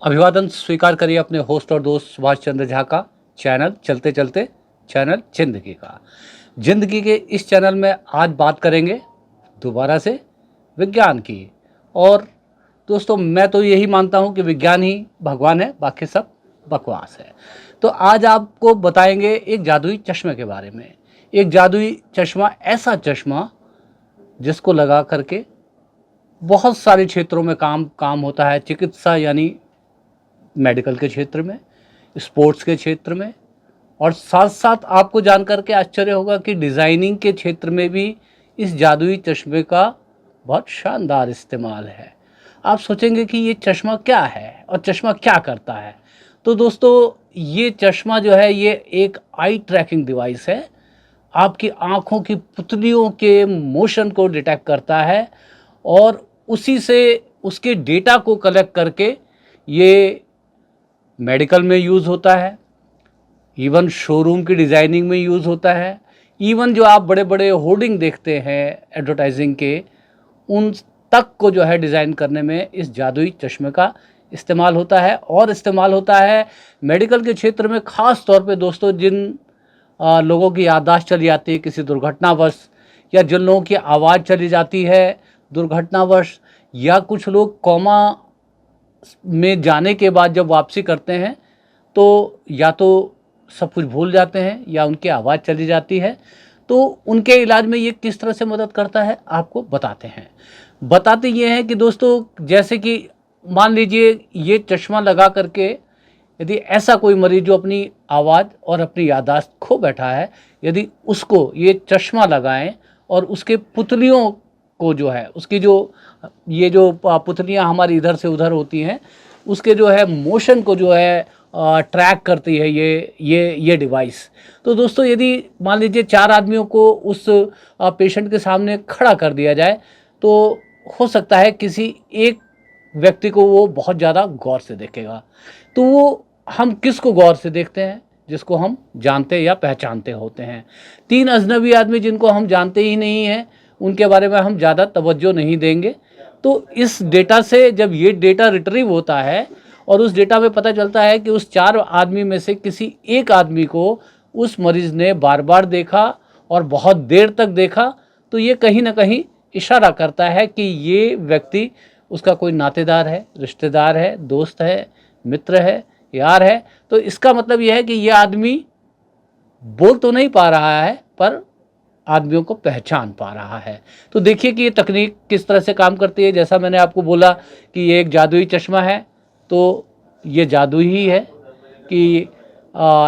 अभिवादन स्वीकार करिए अपने होस्ट और दोस्त सुभाष चंद्र झा का चैनल चलते चलते चैनल जिंदगी का। जिंदगी के इस चैनल में आज बात करेंगे दोबारा से विज्ञान की। और दोस्तों, मैं तो यही मानता हूँ कि विज्ञान ही भगवान है, बाकी सब बकवास है। तो आज आपको बताएंगे एक जादुई चश्मे के बारे में। एक जादुई चश्मा, ऐसा चश्मा जिसको लगा करके बहुत सारे क्षेत्रों में काम होता है। चिकित्सा यानी मेडिकल के क्षेत्र में, स्पोर्ट्स के क्षेत्र में, और साथ साथ आपको जानकर के आश्चर्य होगा कि डिज़ाइनिंग के क्षेत्र में भी इस जादुई चश्मे का बहुत शानदार इस्तेमाल है। आप सोचेंगे कि ये चश्मा क्या है और चश्मा क्या करता है। तो दोस्तों, ये चश्मा जो है ये एक आई ट्रैकिंग डिवाइस है। आपकी आँखों की पुतलियों के मोशन को डिटेक्ट करता है और उसी से उसके डेटा को कलेक्ट करके ये मेडिकल में यूज़ होता है, इवन शोरूम की डिज़ाइनिंग में यूज़ होता है। इवन जो आप बड़े बड़े होर्डिंग देखते हैं एडवर्टाइजिंग के, उन तक को जो है डिज़ाइन करने में इस जादुई चश्मे का इस्तेमाल होता है। और इस्तेमाल होता है मेडिकल के क्षेत्र में, ख़ास तौर पे दोस्तों, जिन लोगों की याददाश्त चली जाती है किसी दुर्घटनावश, या जिन लोगों की आवाज़ चली जाती है दुर्घटनावश, या कुछ लोग कोमा में जाने के बाद जब वापसी करते हैं तो या तो सब कुछ भूल जाते हैं या उनकी आवाज़ चली जाती है। तो उनके इलाज में ये किस तरह से मदद करता है आपको बताते हैं। बताते ये हैं कि दोस्तों, जैसे कि मान लीजिए ये चश्मा लगा करके यदि ऐसा कोई मरीज जो अपनी आवाज़ और अपनी याददाश्त खो बैठा है, यदि उसको ये चश्मा लगाएं और उसके पुतलियों को जो है, उसकी जो ये जो पुतलियाँ हमारी इधर से उधर होती हैं, उसके जो है मोशन को जो है ट्रैक करती है ये डिवाइस। तो दोस्तों, यदि मान लीजिए 4 आदमियों को उस पेशेंट के सामने खड़ा कर दिया जाए, तो हो सकता है किसी एक व्यक्ति को वो बहुत ज़्यादा गौर से देखेगा। तो वो हम किसको गौर से देखते हैं? जिसको हम जानते या पहचानते होते हैं। 3 अजनबी आदमी जिनको हम जानते ही नहीं हैं, उनके बारे में हम ज़्यादा तवज्जो नहीं देंगे। तो इस डेटा से जब ये डेटा रिट्रीव होता है और उस डेटा में पता चलता है कि उस 4 आदमी में से किसी एक आदमी को उस मरीज़ ने बार बार देखा और बहुत देर तक देखा, तो ये कहीं ना कहीं इशारा करता है कि ये व्यक्ति उसका कोई नातेदार है, रिश्तेदार है, दोस्त है, मित्र है, यार है। तो इसका मतलब यह है कि ये आदमी बोल तो नहीं पा रहा है, पर आदमियों को पहचान पा रहा है। तो देखिए कि ये तकनीक किस तरह से काम करती है। जैसा मैंने आपको बोला कि ये एक जादुई चश्मा है, तो ये जादू ही है कि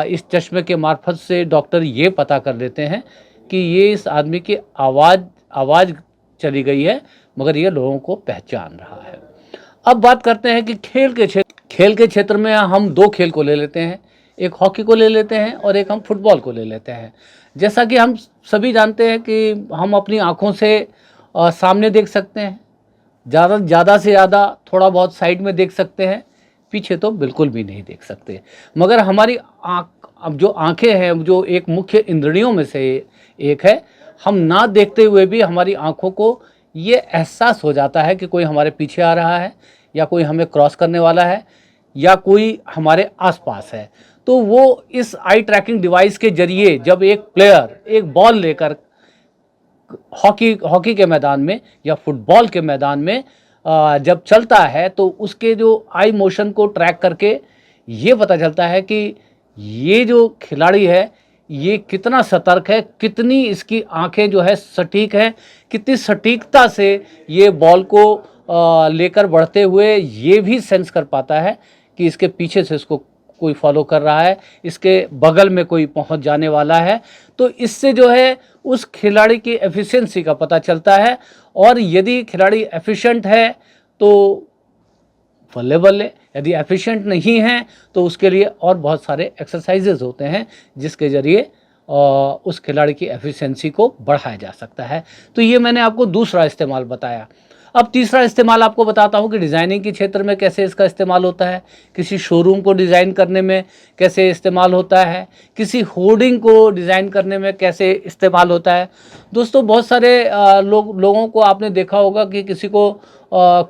इस चश्मे के मार्फत से डॉक्टर ये पता कर लेते हैं कि ये इस आदमी की आवाज़ चली गई है, मगर ये लोगों को पहचान रहा है। अब बात करते हैं कि खेल के क्षेत्र में हम 2 खेल को ले लेते हैं। एक हॉकी को ले लेते हैं और एक हम फुटबॉल को ले लेते हैं। जैसा कि हम सभी जानते हैं कि हम अपनी आँखों से सामने देख सकते हैं, ज़्यादा से ज़्यादा थोड़ा बहुत साइड में देख सकते हैं, पीछे तो बिल्कुल भी नहीं देख सकते। मगर हमारी अब जो आँखें हैं, जो एक मुख्य इंद्रियों में से एक है, हम ना देखते हुए भी हमारी आँखों को ये एहसास हो जाता है कि कोई हमारे पीछे आ रहा है, या कोई हमें क्रॉस करने वाला है, या कोई हमारे आसपास है। तो वो इस आई ट्रैकिंग डिवाइस के जरिए जब एक प्लेयर एक बॉल लेकर हॉकी के मैदान में या फुटबॉल के मैदान में जब चलता है, तो उसके जो आई मोशन को ट्रैक करके ये पता चलता है कि ये जो खिलाड़ी है ये कितना सतर्क है, कितनी इसकी आंखें जो है सटीक हैं, कितनी सटीकता से ये बॉल को लेकर बढ़ते हुए ये भी सेंस कर पाता है कि इसके पीछे से इसको कोई फॉलो कर रहा है, इसके बगल में कोई पहुंच जाने वाला है। तो इससे जो है उस खिलाड़ी की एफिशिएंसी का पता चलता है। और यदि खिलाड़ी एफिशिएंट है तो बल्ले बल्ले, यदि एफिशिएंट नहीं है तो उसके लिए और बहुत सारे एक्सरसाइजेज होते हैं जिसके ज़रिए उस खिलाड़ी की एफिशिएंसी को बढ़ाया जा सकता है। तो ये मैंने आपको दूसरा इस्तेमाल बताया। अब तीसरा इस्तेमाल आपको बताता हूँ कि डिज़ाइनिंग के क्षेत्र में कैसे इसका इस्तेमाल होता है, किसी शोरूम को डिज़ाइन करने में कैसे इस्तेमाल होता है, किसी होर्डिंग को डिज़ाइन करने में कैसे इस्तेमाल होता है। दोस्तों, बहुत सारे लोगों को आपने देखा होगा कि किसी को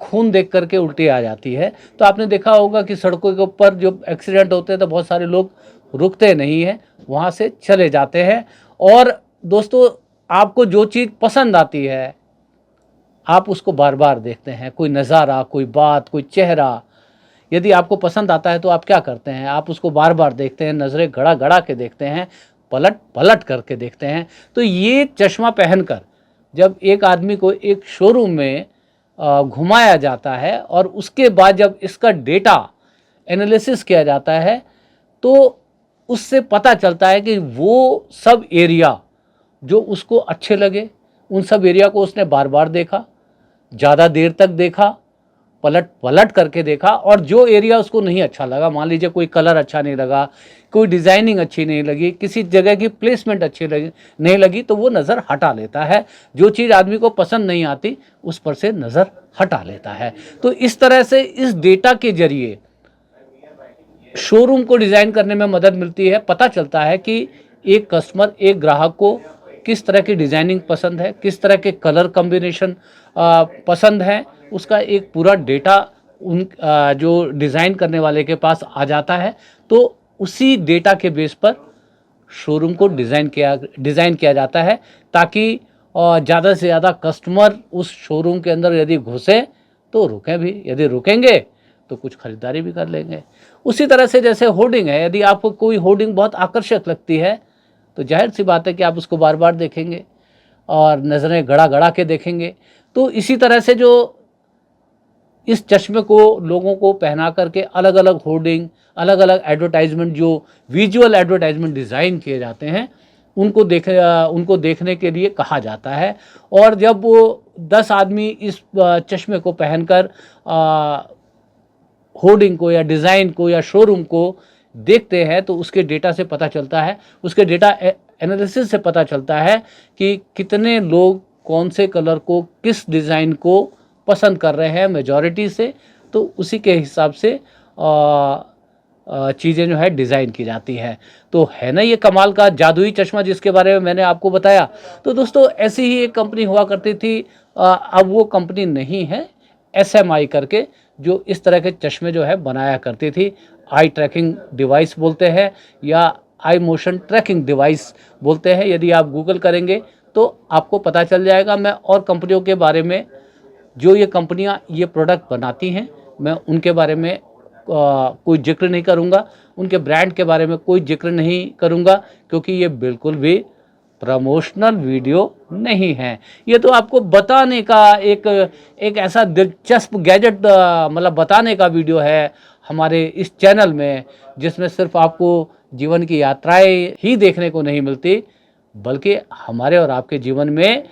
खून देख करके उल्टी आ जाती है। तो आपने देखा होगा कि सड़कों के ऊपर जो एक्सीडेंट होते हैं तो बहुत सारे लोग रुकते नहीं हैं, वहाँ से चले जाते हैं। और दोस्तों, आपको जो चीज़ पसंद आती है आप उसको बार बार देखते हैं। कोई नज़ारा, कोई बात, कोई चेहरा यदि आपको पसंद आता है तो आप क्या करते हैं, आप उसको बार बार देखते हैं, नज़रें गड़ा गड़ा के देखते हैं, पलट पलट करके देखते हैं। तो ये चश्मा पहनकर जब एक आदमी को एक शोरूम में घुमाया जाता है और उसके बाद जब इसका डेटा एनालिसिस किया जाता है तो उससे पता चलता है कि वो सब एरिया जो उसको अच्छे लगे उन सब एरिया को उसने बार बार देखा, ज़्यादा देर तक देखा, पलट पलट करके देखा। और जो एरिया उसको नहीं अच्छा लगा, मान लीजिए कोई कलर अच्छा नहीं लगा, कोई डिज़ाइनिंग अच्छी नहीं लगी, किसी जगह की प्लेसमेंट अच्छी नहीं लगी, तो वो नज़र हटा लेता है। जो चीज़ आदमी को पसंद नहीं आती उस पर से नज़र हटा लेता है। तो इस तरह से इस डेटा के जरिए शोरूम को डिज़ाइन करने में मदद मिलती है। पता चलता है कि एक कस्टमर, एक ग्राहक को किस तरह की डिज़ाइनिंग पसंद है, किस तरह के कलर कॉम्बिनेशन पसंद है, उसका एक पूरा डेटा जो डिज़ाइन करने वाले के पास आ जाता है। तो उसी डेटा के बेस पर शोरूम को डिज़ाइन किया जाता है ताकि ज़्यादा से ज़्यादा कस्टमर उस शोरूम के अंदर यदि घुसे तो रुकें भी, यदि रुकेंगे तो कुछ खरीदारी भी कर लेंगे। उसी तरह से जैसे होर्डिंग है, यदि आपको कोई होर्डिंग बहुत आकर्षक लगती है तो जाहिर सी बात है कि आप उसको बार बार देखेंगे और नज़रें गड़ा गड़ा के देखेंगे। तो इसी तरह से जो इस चश्मे को लोगों को पहना करके अलग अलग होर्डिंग, अलग अलग एडवर्टाइजमेंट, जो विजुअल एडवर्टाइजमेंट डिज़ाइन किए जाते हैं उनको देखने के लिए कहा जाता है। और जब वो 10 आदमी इस चश्मे को पहनकर होर्डिंग को या डिज़ाइन को या शोरूम को देखते हैं तो उसके डेटा से पता चलता है, उसके डेटा एनालिसिस से पता चलता है कि कितने लोग कौन से कलर को, किस डिज़ाइन को पसंद कर रहे हैं मेजॉरिटी से। तो उसी के हिसाब से चीज़ें जो है डिज़ाइन की जाती हैं। तो है ना ये कमाल का जादुई चश्मा जिसके बारे में मैंने आपको बताया। तो दोस्तों, ऐसी ही एक कंपनी हुआ करती थी, अब वो कंपनी नहीं है, SMI करके, जो इस तरह के चश्मे जो है बनाया करती थी। आई ट्रैकिंग डिवाइस बोलते हैं या आई मोशन ट्रैकिंग डिवाइस बोलते हैं। यदि आप गूगल करेंगे तो आपको पता चल जाएगा। मैं और कंपनियों के बारे में, जो ये कंपनियां ये प्रोडक्ट बनाती हैं, मैं उनके बारे में कोई जिक्र नहीं करूंगा, उनके ब्रांड के बारे में कोई जिक्र नहीं करूंगा, क्योंकि ये बिल्कुल भी प्रमोशनल वीडियो नहीं है। ये तो आपको बताने का एक ऐसा दिलचस्प गैजेट मतलब बताने का वीडियो है हमारे इस चैनल में, जिसमें सिर्फ आपको जीवन की यात्राएं ही देखने को नहीं मिलती, बल्कि हमारे और आपके जीवन में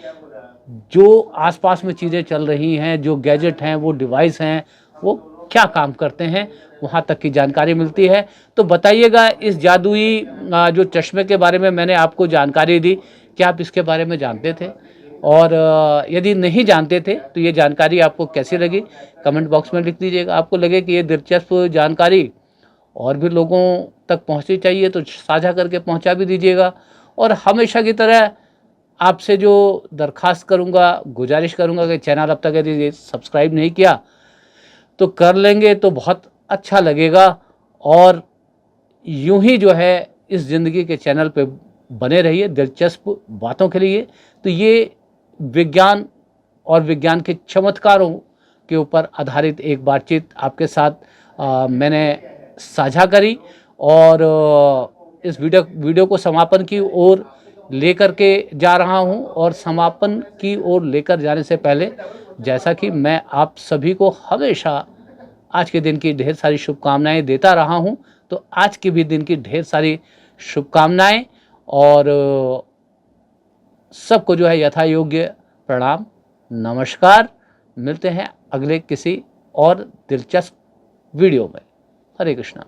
जो आसपास में चीज़ें चल रही हैं, जो गैजेट हैं, वो डिवाइस हैं, वो क्या काम करते हैं, वहाँ तक की जानकारी मिलती है। तो बताइएगा, इस जादुई जो चश्मे के बारे में मैंने आपको जानकारी दी, क्या आप इसके बारे में जानते थे? और यदि नहीं जानते थे तो ये जानकारी आपको कैसी लगी, कमेंट बॉक्स में लिख दीजिएगा। आपको लगे कि ये दिलचस्प जानकारी और भी लोगों तक पहुँचनी चाहिए तो साझा करके पहुँचा भी दीजिएगा। और हमेशा की तरह आपसे जो दरख्वास्त करूँगा, गुजारिश करूँगा कि चैनल अब तक यदि सब्सक्राइब नहीं किया तो कर लेंगे तो बहुत अच्छा लगेगा। और यूं ही जो है इस ज़िंदगी के चैनल पे बने रहिए दिलचस्प बातों के लिए। तो ये विज्ञान और विज्ञान के चमत्कारों के ऊपर आधारित एक बातचीत आपके साथ मैंने साझा करी। और इस वीडियो को समापन की ओर लेकर के जा रहा हूं। और समापन की ओर लेकर जाने से पहले, जैसा कि मैं आप सभी को हमेशा आज के दिन की ढेर सारी शुभकामनाएं देता रहा हूं, तो आज के भी दिन की ढेर सारी शुभकामनाएं। और सबको जो है यथा योग्य प्रणाम, नमस्कार। मिलते हैं अगले किसी और दिलचस्प वीडियो में। हरे कृष्णा।